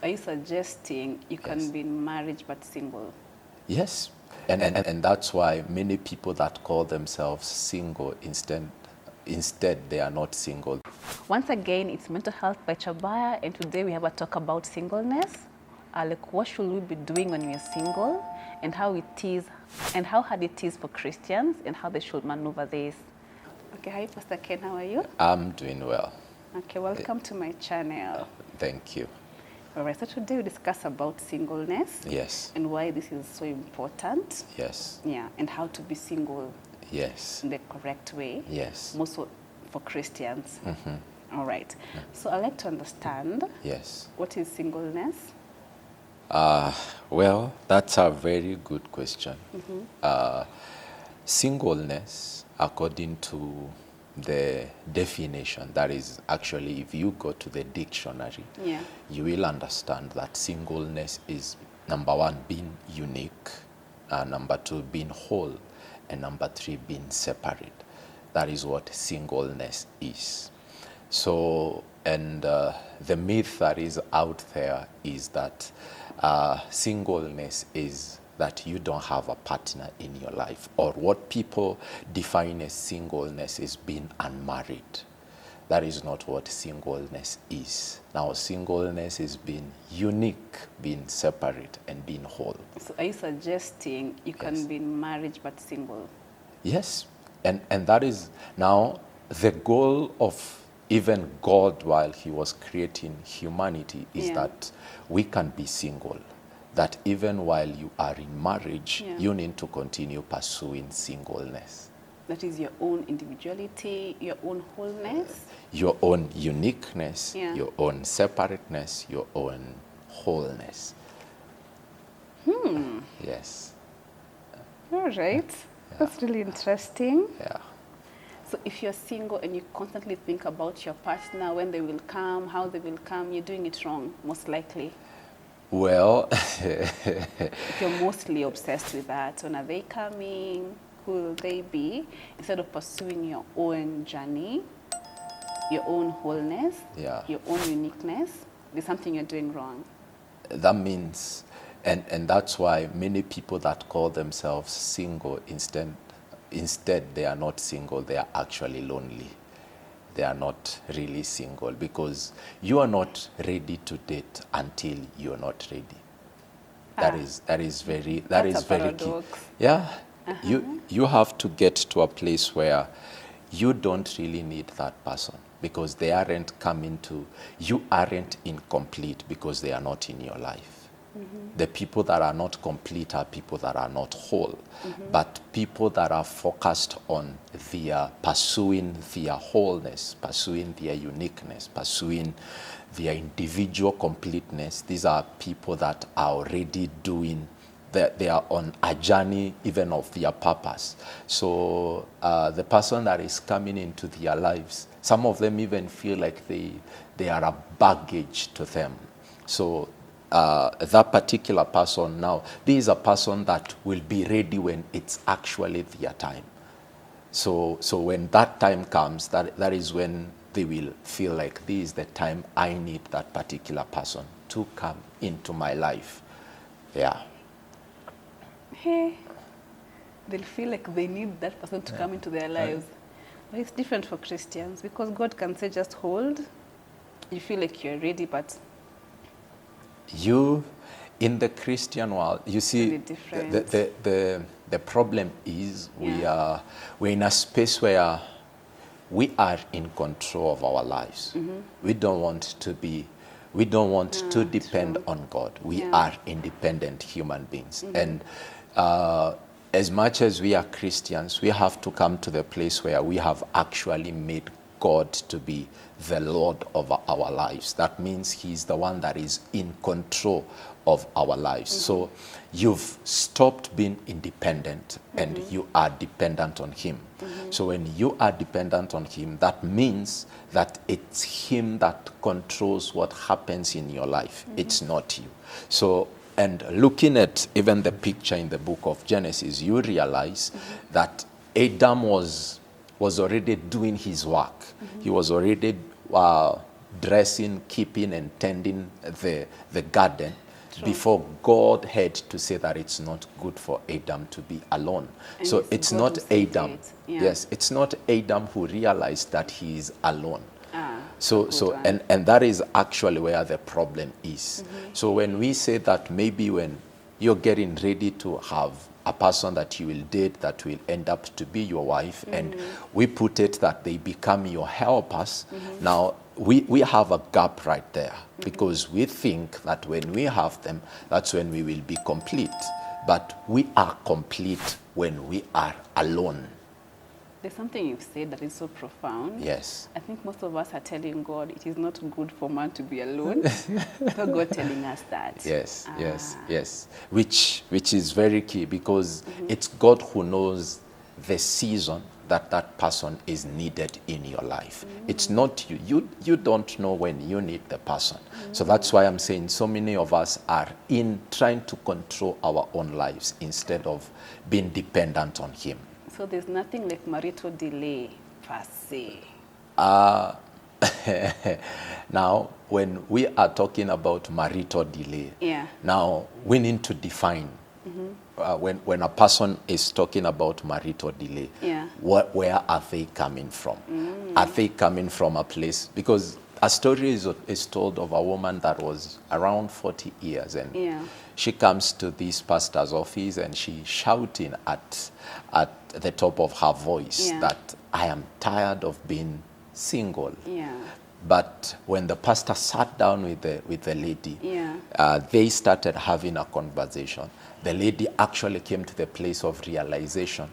Are you suggesting you Yes. can be in marriage but single? Yes. And that's why many people that call themselves single, instead they are not single. Once again, it's Mental Health by Chabaya, and today we have a talk about singleness. Like, what should we be doing when we are single, and how hard it is for Christians, and how they should maneuver this. Okay, hi, Pastor Ken, how are you? I'm doing well. Okay, welcome to my channel. Thank you. All right, so today we discuss about singleness. Yes. And why this is so important. Yes. Yeah, and how to be single Yes. in the correct way. Yes. Most for Christians. Mm-hmm. All right. So I'd like to understand. Yes. What is singleness? Well, that's a very good question. Singleness, according to the definition, that is actually, if you go to the dictionary, Yeah. you will understand that singleness is, number one, being unique, number two, being whole, and number three, being separate. That is what singleness is. So, and the myth that is out there is that singleness is that you don't have a partner in your life, or what people define as singleness is being unmarried. That is not what singleness is. Now, singleness is being unique, being separate, and being whole. So are you suggesting you can be in marriage but single? Yes, and that is now the goal of even God, while he was creating humanity, is that we can be single. That even while you are in marriage, you need to continue pursuing singleness. That is your own individuality, your own wholeness? Your own uniqueness, your own separateness, your own wholeness. Yes. All right. That's really interesting. Yeah. So if you're single and you constantly think about your partner, when they will come, how they will come, you're doing it wrong, most likely. Well, if you're mostly obsessed with that, when are they coming? Who will they be? Instead of pursuing your own journey, your own wholeness, your own uniqueness, there's something you're doing wrong. That means, and that's why many people that call themselves single, instead they are not single, they are actually lonely. They are not really single, because you are not ready to date until you're not ready. That is very key. Yeah. You have to get to a place where you don't really need that person, because they aren't you aren't incomplete because they are not in your life. The people that are not complete are people that are not whole. But people that are focused on pursuing their wholeness, pursuing their uniqueness, pursuing their individual completeness, these are people that are already doing, they are on a journey even of their purpose. So the person that is coming into their lives, some of them even feel like they are a baggage to them. So that particular person now, this is a person that will be ready when it's actually their time. So when that time comes, that is when they will feel like this is the time I need that particular person to come into my life. Yeah. Hey, they'll feel like they need that person to come into their lives. But it's different for Christians, because God can say just hold. You feel like you're ready, but you, in the Christian world, you see, the problem is we're in a space where we are in control of our lives. We don't want to depend on God. We are independent human beings. And as much as we are Christians, we have to come to the place where we have actually made God to be the Lord of our lives. That means he's the one that is in control of our lives. So you've stopped being independent and you are dependent on him. So when you are dependent on him, that means that it's him that controls what happens in your life. It's not you. So, and looking at even the picture in the book of Genesis, you realize that Adam was already doing his work. He was already dressing, keeping, and tending the garden True. before God had to say that it's not good for Adam to be alone. And So it's it's God not who said Adam. it. Yeah. Yes, it's not Adam who realized that he is alone. So And that is actually where the problem is. So when we say that maybe when you're getting ready to have a person that you will date that will end up to be your wife, and we put it that they become your helpers, now we have a gap right there, because we think that when we have them, that's when we will be complete. But we are complete when we are alone. There's something you've said that is so profound. Yes. I think most of us are telling God it is not good for man to be alone. So God telling us that. Yes, yes. Which is very key, because it's God who knows the season that that person is needed in your life. It's not you. You don't know when you need the person. So that's why I'm saying so many of us are in trying to control our own lives instead of being dependent on him. So there's nothing like marital delay per se. Now, when we are talking about marital delay, now we need to define when a person is talking about marital delay, where are they coming from? Are they coming from a place? Because a story is told of a woman that was around 40 years, and she comes to this pastor's office and she's shouting at the top of her voice that I am tired of being single. But when the pastor sat down with the lady, they started having a conversation. The lady actually came to the place of realization.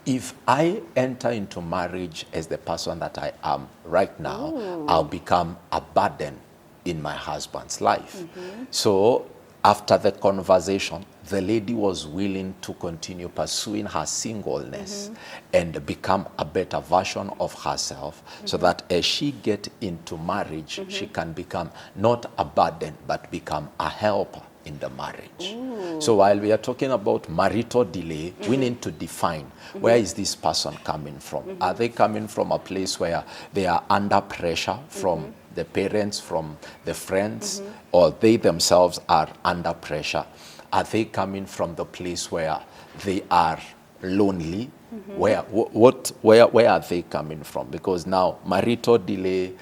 If I enter into marriage as the person that I am right now, I'll become a burden in my husband's life. So after the conversation, the lady was willing to continue pursuing her singleness and become a better version of herself, so that as she gets into marriage, she can become not a burden, but become a helper in the marriage. So while we are talking about marital delay, we need to define where is this person coming from. Are they coming from a place where they are under pressure from the parents, from the friends, or they themselves are under pressure? Are they coming from the place where they are lonely? Where are they coming from? Because now marital delay,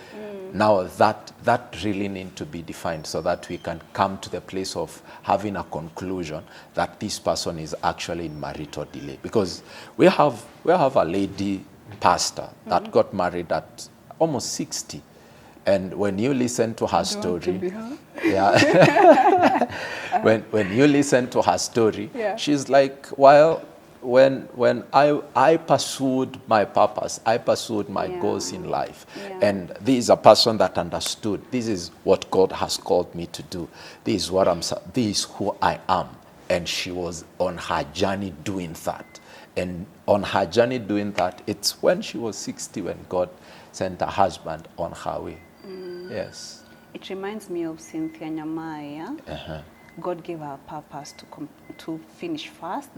now that really need to be defined, so that we can come to the place of having a conclusion that this person is actually in marital delay. Because we have a lady pastor that got married at almost 60. And when you listen to her story, when you listen to her story, she's like, well, when I pursued my purpose, I pursued my goals in life, and this is a person that understood, this is what God has called me to do. This is who I am. And she was on her journey doing that. And on her journey doing that, it's when she was 60 when God sent her husband on her way. Yes. It reminds me of Cynthia Nyamaya. God gave her a purpose to finish fast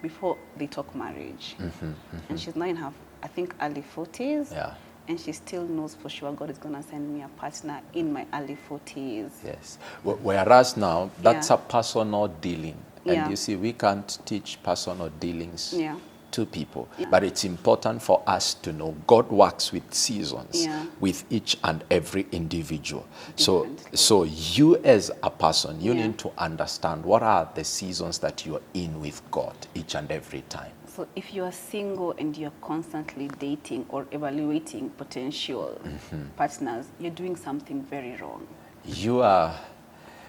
before they talk marriage. And she's now in her, I think, early 40s. And she still knows for sure God is going to send me a partner in my early 40s. Yes. Whereas now, that's a personal dealing. And you see, we can't teach personal dealings to people. But it's important for us to know God works with seasons with each and every individual. So you as a person, you need to understand what are the seasons that you're in with God each and every time. So if you are single and you're constantly dating or evaluating potential partners, you're doing something very wrong. You're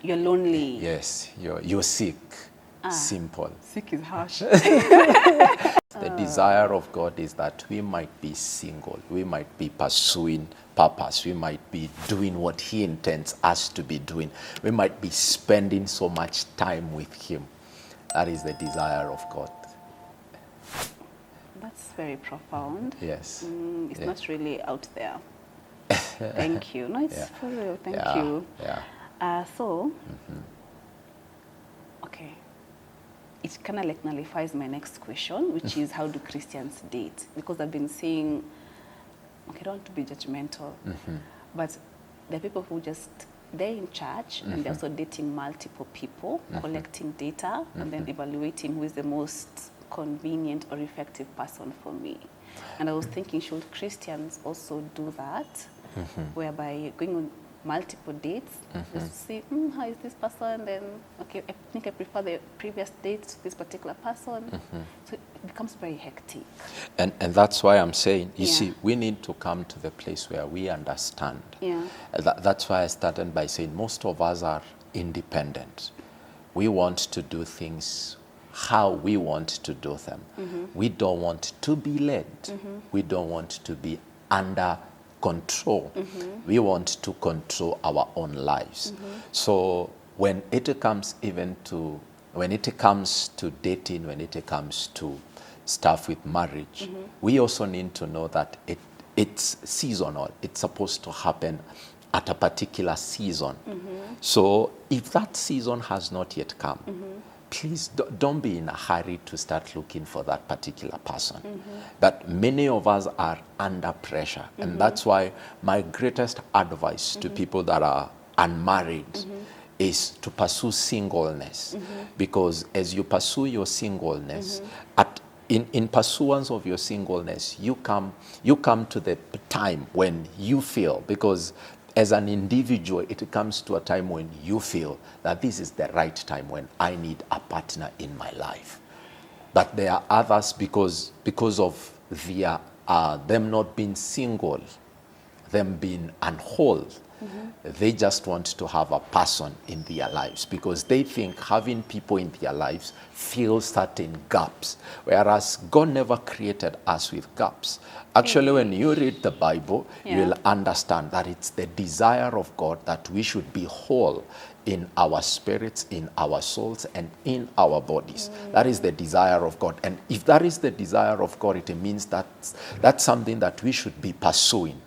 lonely. Yes, you're sick. Simple. Sick is harsh. The desire of God is that we might be single. We might be pursuing purpose. We might be doing what He intends us to be doing. We might be spending so much time with Him. That is the desire of God. That's very profound. Yes. It's not really out there. Thank you. No, it's for real. Thank you. Okay. It kind of like nullifies my next question, which is how do Christians date? Because I've been saying, okay, I don't want to be judgmental, But there are people who just, they're in church and they're also dating multiple people, collecting data, and then evaluating who is the most convenient or effective person for me. And I was thinking, should Christians also do that, whereby going on multiple dates, just to see, how is this person, then, okay, I think I prefer the previous date to this particular person. So it becomes very hectic. And that's why I'm saying, you Yeah. see, we need to come to the place where we understand. Yeah. That's why I started by saying most of us are independent. We want to do things how we want to do them. We don't want to be led. We don't want to be under control. We want to control our own lives. So when it comes when it comes to dating, when it comes to stuff with marriage, we also need to know that it's seasonal. It's supposed to happen at a particular season. So if that season has not yet come, please don't be in a hurry to start looking for that particular person. But many of us are under pressure. And that's why my greatest advice to people that are unmarried is to pursue singleness. Because as you pursue your singleness, in pursuance of your singleness, you come to the time when you feel, because as an individual, it comes to a time when you feel that this is the right time when I need a partner in my life. But there are others, because of their them not being single, them being unwhole, they just want to have a person in their lives because they think having people in their lives fills certain gaps, whereas God never created us with gaps. Actually, when you read the Bible, you'll understand that it's the desire of God that we should be whole in our spirits, in our souls, and in our bodies. That is the desire of God. And if that is the desire of God, it means that's something that we should be pursuing.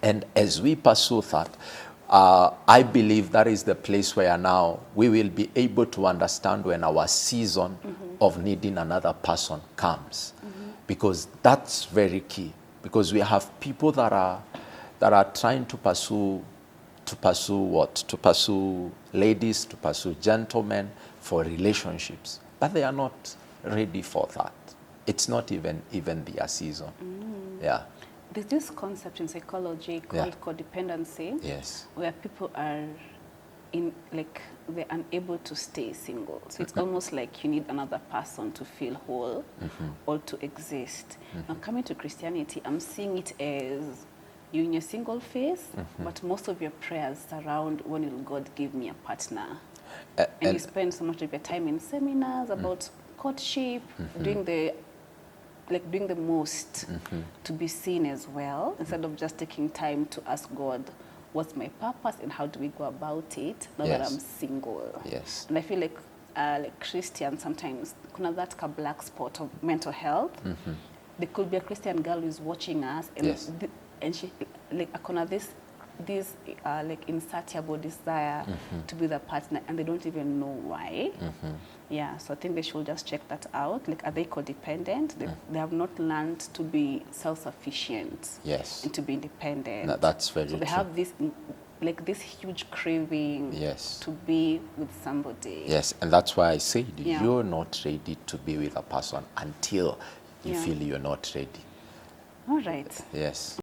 And as we pursue that, I believe that is the place where now we will be able to understand when our season of needing another person comes. Because that's very key. Because we have people that are trying to pursue what? To pursue ladies, to pursue gentlemen for relationships. But they are not ready for that. It's not even their season. Yeah. There's this concept in psychology called codependency, where people are they're unable to stay single. So it's almost like you need another person to feel whole or to exist. Now, coming to Christianity, I'm seeing it as you're in your single phase, but most of your prayers surround when will God give me a partner. And you spend so much of your time in seminars about courtship, doing the most to be seen as well, instead of just taking time to ask God, what's my purpose and how do we go about it now that I'm single? Yes. And I feel like Christians sometimes, kuna that black spot of mental health. There could be a Christian girl who's watching us and, and she akona this insatiable desire to be the partner, and they don't even know why. Yeah, so I think they should just check that out. Like, are they codependent? They have not learned to be self-sufficient and to be independent. No, that's very true. So they have this this huge craving to be with somebody. Yes, and that's why I said you're not ready to be with a person until you feel you're not ready. All right. Yes.